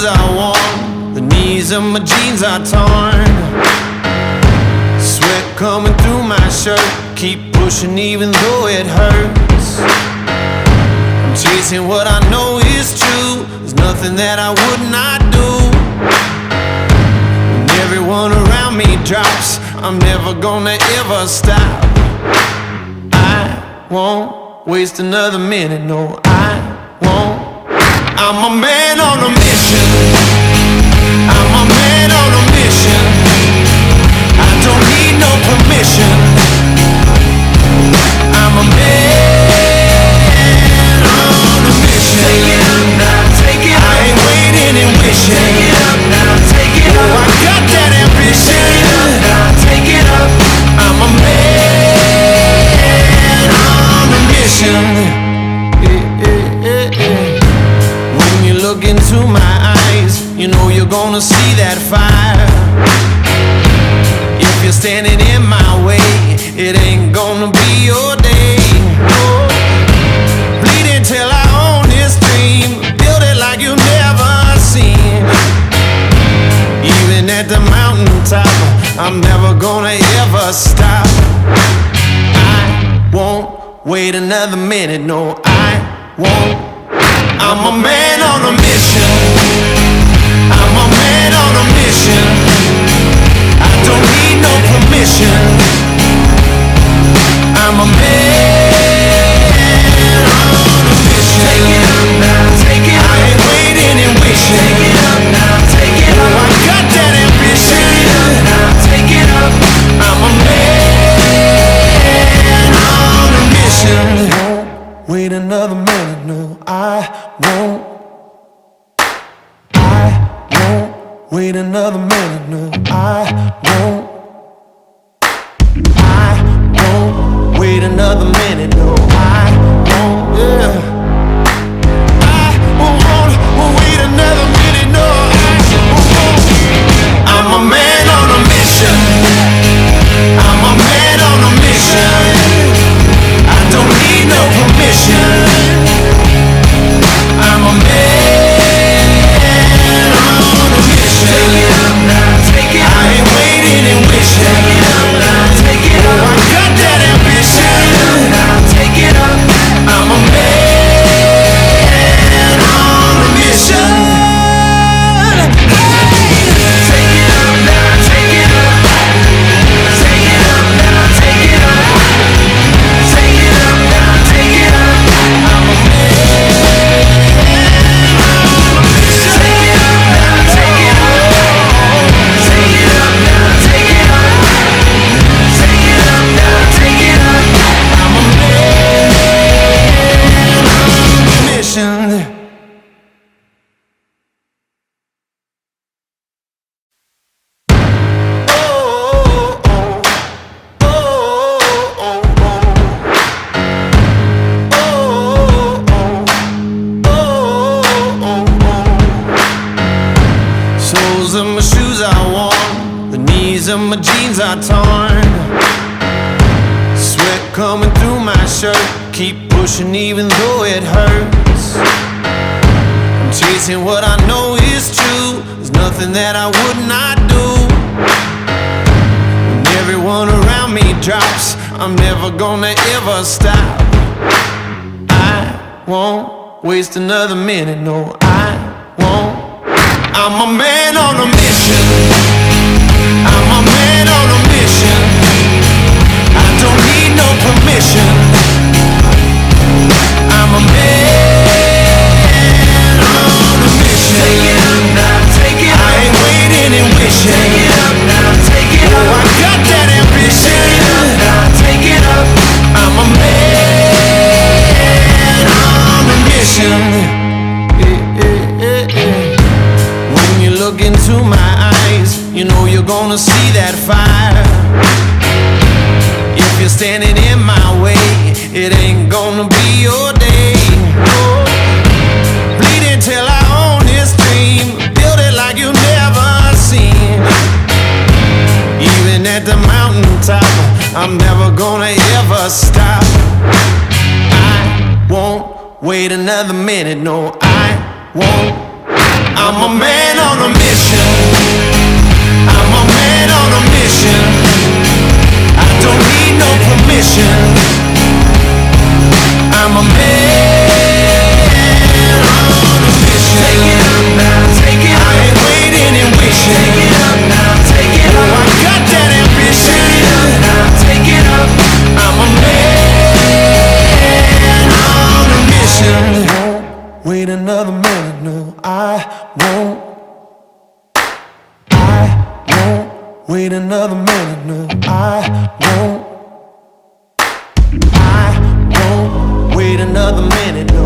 shoes are worn, the knees of my jeans are torn. Sweat coming through my shirt, keep pushing even though it hurts. I'm chasing what I know is true, there's nothing that I would not do. When everyone around me drops, I'm never gonna ever stop. I won't waste another minute, no I won't. I'm a man on a mission, I'm a man on a mission. I don't need no permission. I'm a man on a mission. Take it up now, take it up. I ain't waiting and wishing. Take it up now, take it up. I got that ambition. Take it up now, take it up. I'm a man on a mission. When you look into my eyes, you know you're gonna see that fire. If you're standing in my way, it ain't gonna be your day. Bleeding till I own this dream, build it like you've never seen. Even at the mountaintop, I'm never gonna ever stop. I won't wait another minute, no I won't. I'm a man on a mission, I'm a man on a mission. I don't need no permission. I'm a man on a mission. Take it up now, take it up. I ain't waiting and wishing. Take it up now, take it up. I got that ambition. Take it up now, take it up. I'm a man on a mission. Won't wait another minute, no I won't. I won't wait another minute, no I won't. I won't wait another minute, no I won't, yeah. I won't wait another minute, no I won't. I'm a man on a mission, I'm a man on a mission. I don't need no permission. I'm a man on a mission. Take it up now, take it up. I ain't waiting and wishing. Take it up now, take it up. I got that ambition. Take it up now, take it up. I'm a man on a mission. Take it up now, take it up. Take it up now, take it up. Take it up now, take it up. I'm a man on a mission. Take it up now, take it up. Take it up now, take it up. Take it up now, take it up. I'm a man on a mission. Soles of my shoes are worn, the knees of my jeans are torn. Sweat coming through my shirt, keep pushing even though it hurts. I'm chasing what I know is true, there's nothing that I would not do. When everyone around me drops, I'm never gonna ever stop. I won't waste another minute, no I won't. I'm a man on a mission, I'm a man on a mission. I don't need no permission. I'm a man on a mission. Take it up now, take it up. I ain't waiting and wishing. Take it up now, take it up. I got that ambition. Take it up now, take it up. I'm a man on a mission. When you look into my eyes, you know you're gonna see that fire. If you're standing in my way, it ain't gonna be your day. Bleeding till I own this dream, build it like you've never seen. Even at the mountaintop, I'm never gonna ever stop. I won't wait another minute, no I won't. I'm a man wait another minute, no, I won't wait another minute, no.